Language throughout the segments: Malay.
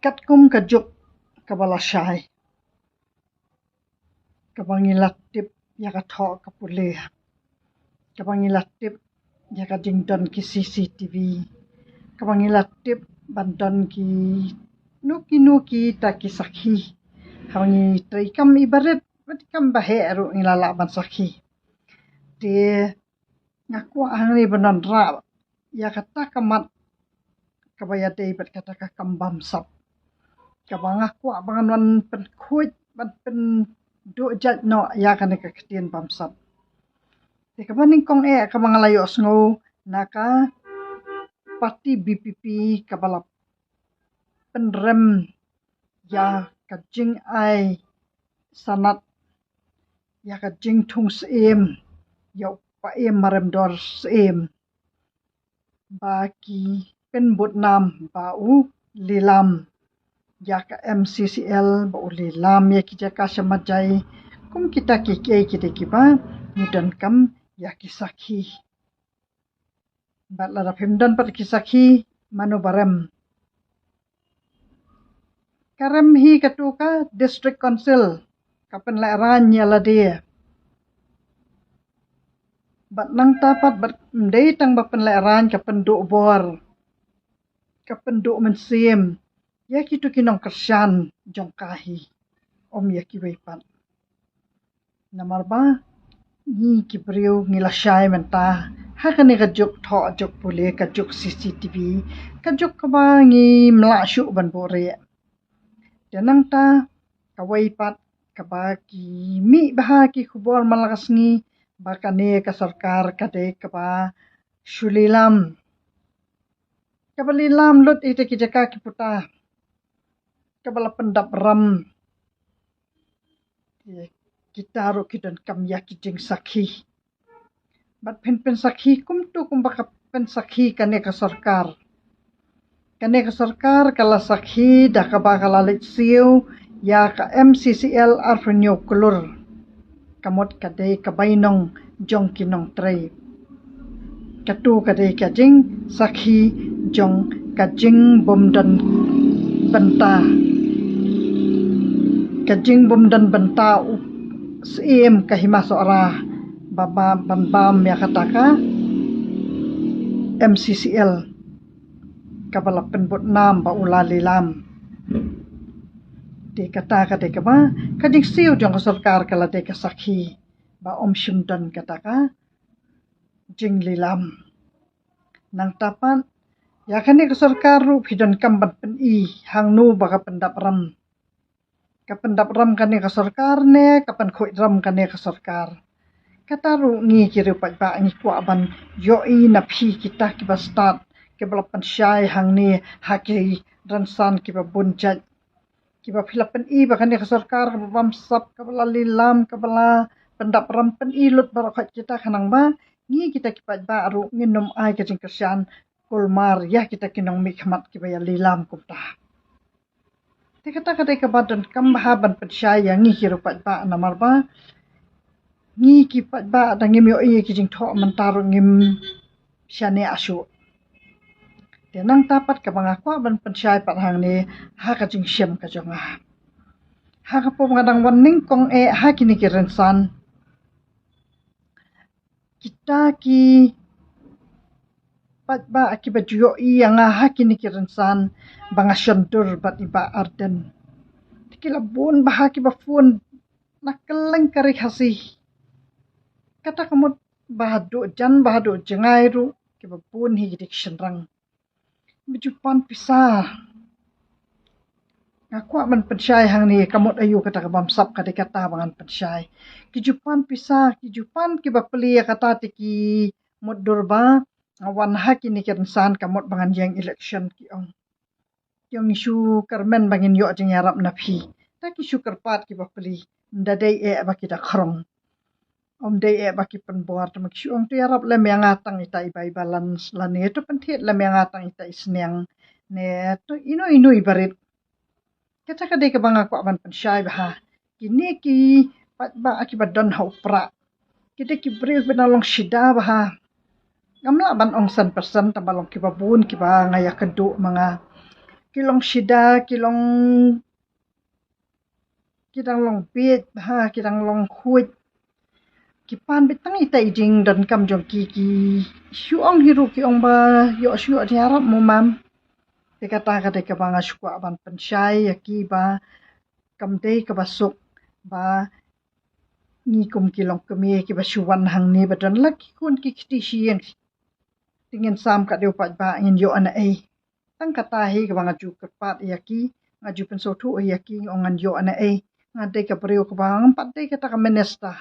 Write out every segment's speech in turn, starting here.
kat kum kajuk kabalasay kabangilatip ya kathok kapuleh kabangilatip ya kajingdon ki CCTV kabangilatip bandon ki nuki ta ki sakhi hawangi traikam ibarat batikam baheru ngilala ban sakhi te ngaku ahli banan ra ya kata kamat kabaya dei bat kata ka kambam sap kabang aku abangan wan pen khuj ban pen do jat no ya kan ka ketien bam sap te kabaning kong kabang layo sngo naka parti BPP kabalap penrem ya kajing ai sanat ya kajing thung sem ya pa em marem dor sem baki penbut nam bau lilam ya ka MCCL bau lilam ya kijaka samajai kum kita kita kiba mudan kam ya kisaki bat lara pemdan pat kisaki mano barem karem hi katuka district council kapen laran nyala dia bat nang tapat bat mdei tang bapen laran kapen do bor kapen do mensiem ya kitu kinong kersan jongkahi om ya kiwepat namar ba ni kibriu ngilasay menta hakane kajuk tho juk pule kajuk CCTV kajuk kabangi mlasyu ban bore janang ta kawaipat kabaki mi bahaki khubor malakas ngi bakane ka sarkar kade kaba shulilam kabalilam lut ite kijaka kiputa kabala pendap ram kita ro kidan kam ya kijing sakhi bat pen sakhi kumtu kumbaka pen sakhi kane ka sarkar kala sakhi dakaba kala litsiu ya ka MCCL arfenyo kulur kamot kade kabainong jong kinong tray katu kade kajing sakhi jong kajing bomdan benta kajing bomdan benta sim kahima sora baba bambam ya kataka MCCL kabala penbut nam ba ulalilam de kata ka ba kajing siu jong sarkar kala de ka sakhi ba om shimdan kataka jing lilam nang tapan ya kane ka sarkar ru hidan kamban pen i hangnu ba ka pendap ram kane ka sarkar ne kapan khoi ram kane ka sarkar kataru ngi kiru pa ba ngi kwa ban yo i na phi kita ki ba start ke balapan syai hang ni haki ransan ki ba bunjat ki ba philapan i ba kane ka sarkar ka bam sap ka bala lilam ka bala pendap ram pen i lut ba khat kita khanang ba ngi kita ki pa ba ru nginum ai ka jing kersian kulmar ya kita kinong mikmat ki ba ya lilam kumta te kata ka badan kam bahaban pen syai yang ngi kiru pa ba namar ba ngi ki pat ba dangim yo i ki jing tho mantaru ngim syane asu te nang tapat ka banga kwa ban pansyai pat hang ni ha ka jing syem ka jonga ha ka po ngadang waning kong ha kini ki rensan kita ki pat ba ki ba yo i yang ha kini ki rensan banga syandur bat iba arden tikila bun bah ki ba fun nakeleng kari hasih kata kamu bahadu jengai ru ke babun hi dik shenrang bijupan pisah aku man pensyai hang ni kamot ayu kata ka bamsap kata bangan pensyai kijupan pisah kijupan ki bapeli kata tiki mudur ba awan hak ini kensan kamot bangan yang election ki ong yang isu karmen bangin yo jeng yarap napi tak isu kerpat ki bapeli ndadai ba kita khrong om dei baki penbuar tamak syung tu yarap lem yang atang ita ibai balance lani itu pentit lem yang atang ita isniang ne tu ino ibarit kata ka dei ka banga ko ban pensyai bah kini ki pat ba akibat don hau pra kita ki bril benalong shida bah ngamla ban ong 100% tabalong ki babun ki ba ngaya kedu mga kilong shida kilong kidang long bit kidang long huit kipan betang itai jing dan kam jong ki syuong hiru ki ong ba yo syu diarap mumam te kata ka banga syukwa ban pensyai yaki ba kam dei ka basuk ba ni kum kilong kemi ki ba syuwan hang ni badan laki kun ki kiti sieng tingin sam ka deu pat ba ngin yo ana ai tang kata hi ka banga ju kepat yaki ngaju pensotu yaki ongan yo ana ai ngade ka priu ka bang pat dei kata ka menesta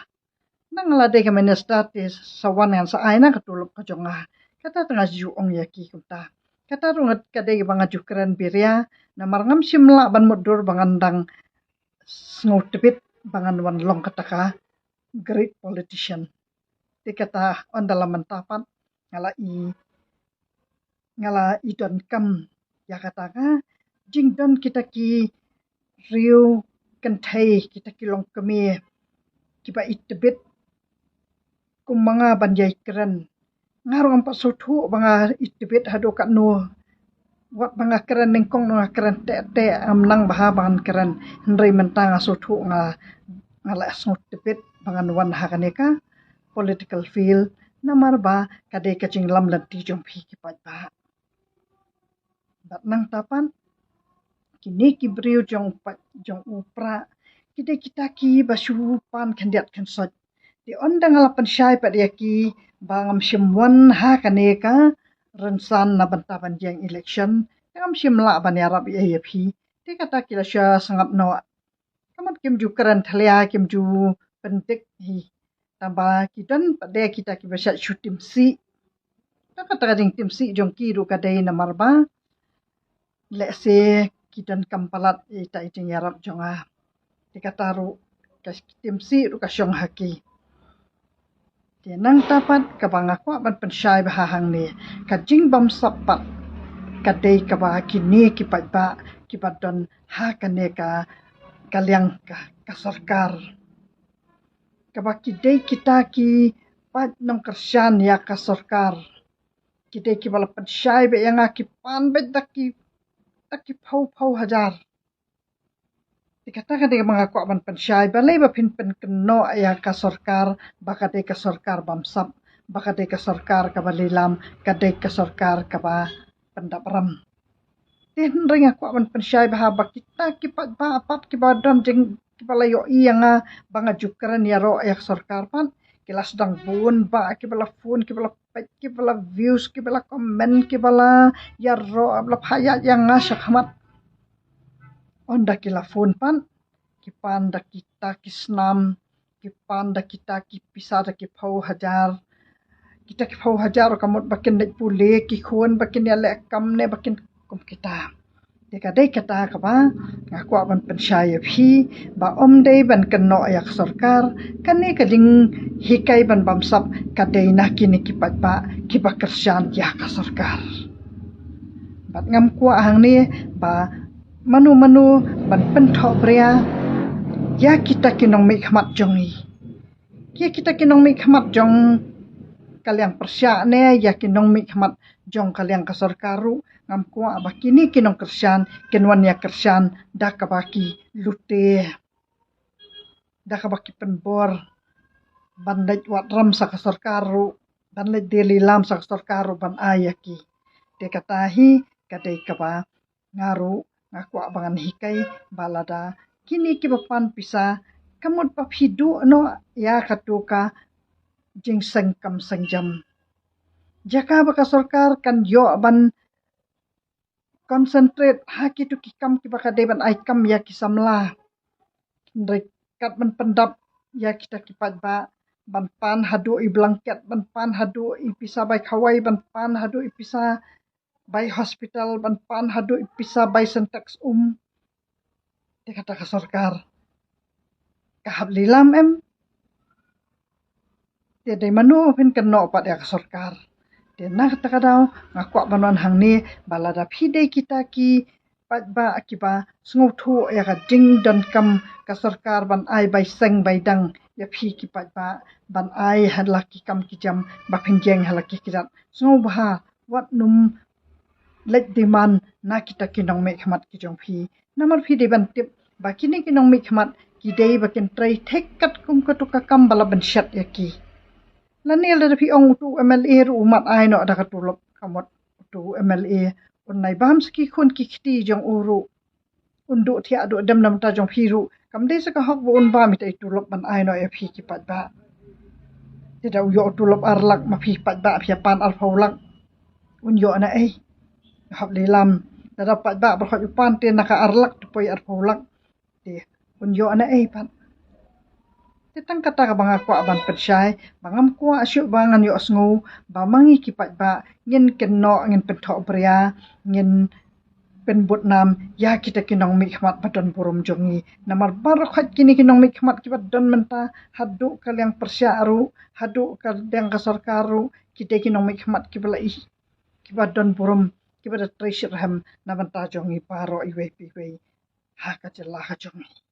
nang lade ka menesta te sawan yang sa aina ka tulup ka jonga kata tengah ju ong yaki kunta kata rungat ka dei banga ju keren biria na marngam simla ban mudur bangandang sngot tebit bangan wan long kata ka great politician te kata on dalam mentapan ngala i don kam ya kata ka jing don kita ki riu kentai kita ki long kemi kiba itebit kum mga banjay keren ngarong ang pasutu banga itebit hado ka no wat banga keren ningkong no keren te am nang baha bangan keren hendrai mentang asutu ngala sngot tebit bangan wan hakaneka political field namar ba kadai kacing lam lanti jong phi ki pat ba bat nang tapan kini ki briu jong upra kita ki basupan kandiat kansot di ondang alapan syai pat dia ki bangam simwan ha kaneka rensan na bantaban jeng election ngam simla ban yarab ye phi te kata kila sya sangat no kamat kim ju keran thalia kim ju pentik hi tamba kidan pada kita ki basat syutim si ta kata jing tim si jong ki ru kadai na marba lese kidan kampalat ita ijing yarab jonga dikata ru kas tim si ru kasyong haki nang tapat kabang aku ban pensyai bahang ni kajing bam sapat kadai kaba kini kipat ba kipadon ha kaneka kaliang ka sarkar kaba kidai kita ki pat nong kersan ya ka sarkar kidai ki bala pensyai be yang akipan bet taki pau hajar dikatakan dengan mengaku aman pensyai balai bapin keno ya ka sarkar bakadai ka sarkar bamsap bakadai ka sarkar ka balilam kadai ka sarkar ka ba pendapram tin ring aku aman pensyai bahaba kita kipat ba apat kibadan jeng kibalayo iyanga banga jukran ya ro ya sarkar pan kilas dang bun ba kibala phone kibala views kibala comment kibala ya ro abla phaya yang ngasakhamat onda kila phone pan kipanda kita kisnam kipanda kita kipisada kipau hajar kita kipau hajar kamot bakin nek pule ki khon bakin ya le kam ne bakin kum kita dekadai kata ka ba ngaku ban pensyai phi ba om dei ban keno yak sarkar kane kading hikai ban bamsap kadai na kini kipat ba kiba kersan ya ka sarkar bat ngam kwa hang ni ba manu ban penthok bria ya kita kinong mi khmat jongi ya kita kinong mi khmat jong kaliang persya ne ya kinong mi khmat jong kaliang ka sarkaru ngam kwa ba kini kinong kersan kinwan ya kersan dak ka baki lute dak ka baki penbor bandai wat ram sa ka sarkaru bandai deli lam sa ka sarkaru ban ayaki de katahi kadai ka ba ngaru ngaku abangan hikai balada kini ki bapan pisa kamut pa hidu no ya katuka jing sengkam sengjam jaka baka sarkar kan yo ban concentrate haki tu kikam ki baka deban aikam ya kisamla rekat ban pendap ya kita kipat ba ban pan hadu i blanket ban pan hadu i pisa bai khawai ban pan hadu i pisa by hospital ban pan hadu ipisa by syntax dia kata ke sarkar kahap lilam dia dari manu pin keno pat dia ke sarkar dia nak kata kadau ngaku banon hang ni balada phidei kita ki pat ba akiba sngotu ya ka ding dan kam ka sarkar ban ai by seng by dang ya phi ki pat ba ban ai halaki kam ki jam ba phinjeng halaki ki jam sngo ba wat num lek diman na kita kinong me khmat ki jong phi namar phi de ban tip ba kini kinong me khmat ki dei ba kin trai thek kat kum ka tu ka kam bala ban shat ya ki lani le phi ong tu MLA ru mat ai no da ka tu lop kamot tu MLA un nai bam ski khun ki khti jong uru undu thia do dam nam ta jong phi ru kam de sa ka hok bu un ba mi tai tu lop ban ai no ya phi ki pat ba tidak yo tu lop arlak ma phi pat ba phi pan al faulak un yo na ai hab le lam da dapat ba ba khot pan te na ka arlak tu poi ar faulak te un yo na ai pan te tang kata ka banga kwa ban persyai bangam kwa asyu bangan yo sngu ba mangi ki pat ba ngin ken no ngin pen tho pria ngin pen but nam ya kita kinong mi khmat paton purum jongi namar bar khat kini kinong mi khmat ki don menta hadu kalyang persya aru hadu kalyang ka sarkaru kita kinong mi khmat ki bala ki don purum ki bada treasure ham namanta jongi paro iwe pi ha ka jella ha jongi